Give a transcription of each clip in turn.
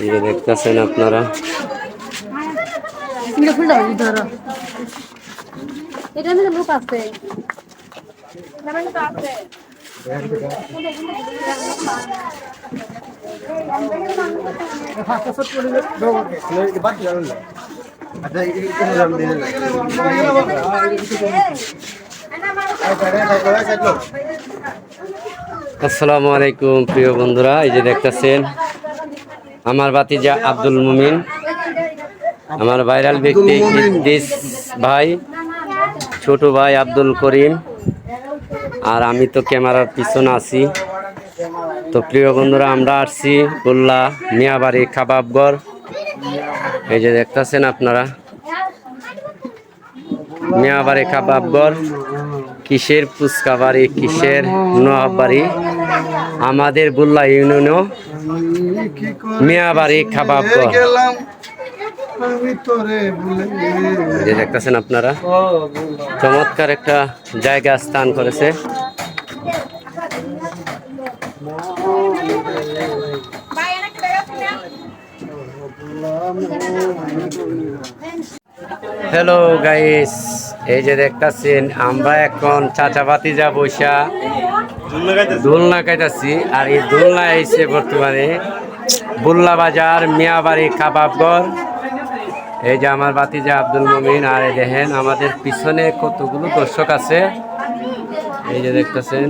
এই যে দেখতেছেন আপনারা, আসসালামু আলাইকুম প্রিয় বন্ধুরা। এই যে দেখতেছেন আমার ভাতিজা আব্দুল মুমিন, আমার ভাইরাল ব্যক্তি ইদ্রিস ভাই, ছোট ভাই আব্দুল করিম, আর আমি তো ক্যামেরার পিছনে আছি। তো প্রিয় বন্ধুরা, আমরা আসছি বুল্লা মিয়াবাড়ি কাবাবঘর। এই যে দেখতেছেন আপনারা মিয়াবাড়ি কাবাবঘর, কিসের ফুচকা বাড়ি, কিসের নবাব বাড়ি, আমাদের বুল্লা ইউনিয়নও মিয়াবাড়ি কাবাবঘর। যে দেখতেছেন আপনারা, চমৎকার একটা জায়গা স্থান করেছে। হ্যালো গাইস, এই যে দেখতেছেন আমরা এখন চাচা ভাতিজা বৈশা দোলনা খাইতেছি। আর এই দোলনা এসে বর্তমানে বুল্লা বাজার মিয়াবাড়ি কাবাবঘর। এই যে আমার ভাতিজা আব্দুল মুমিন, আর এই দেখেন আমাদের পিছনে কতগুলো দর্শক আছে, এই যে দেখতেছেন।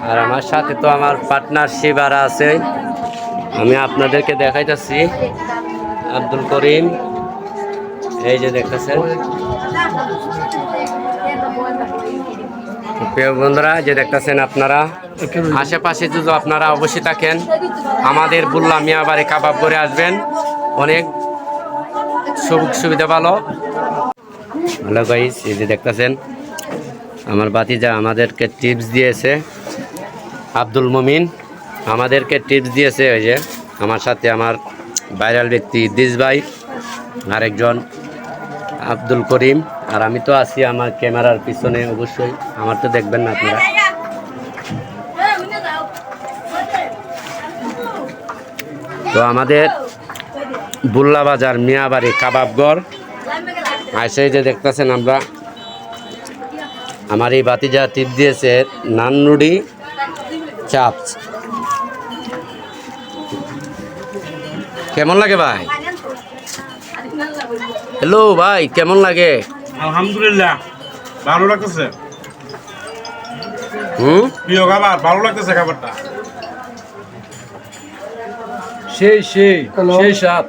আর আমার সাথে তো আমার পার্টনার শিবারা আছে, আমি আপনাদেরকে দেখাইতেছি আব্দুল করিম। এই যে দেখতেছেন প্রিয় বন্ধুরা, যে দেখতেছেন আপনারা আশেপাশে যদি আপনারা অবশ্যই থাকেন, আমাদের বুল্লা মিয়াবাড়ি কাবাবঘরে আসবেন, অনেক সুযোগ সুবিধা ভালো। হ্যালো গাইস, এই যে দেখতেছেন আমার ভাতিজা আমাদেরকে টিপস দিয়েছে, আব্দুল মুমিন আমাদেরকে টিপস দিয়েছে। ওই যে আমার সাথে আমার ভাইরাল ব্যক্তি ইদ্রিস ভাই, আরেকজন আব্দুল করিম, আর আমি তো আছি আমার ক্যামেরার পিছনে। অবশ্যই আমার তো দেখবেন না আপনারা। তো আমাদের বুল্লা বাজার মিয়াবাড়ি কাবাবঘর আসে, যে দেখতেছেন আমরা, আমার এই ভাতিজা টিপ দিয়েছে নাননুডি চাপ। কেমন লাগে ভাই? হ্যালো ভাই, কেমন লাগে? আলহামদুলিল্লাহ, ভালো লাগতেছে। প্রিয় খাবার, ভালো লাগতেছে খাবারটা। সেই স্বাদ।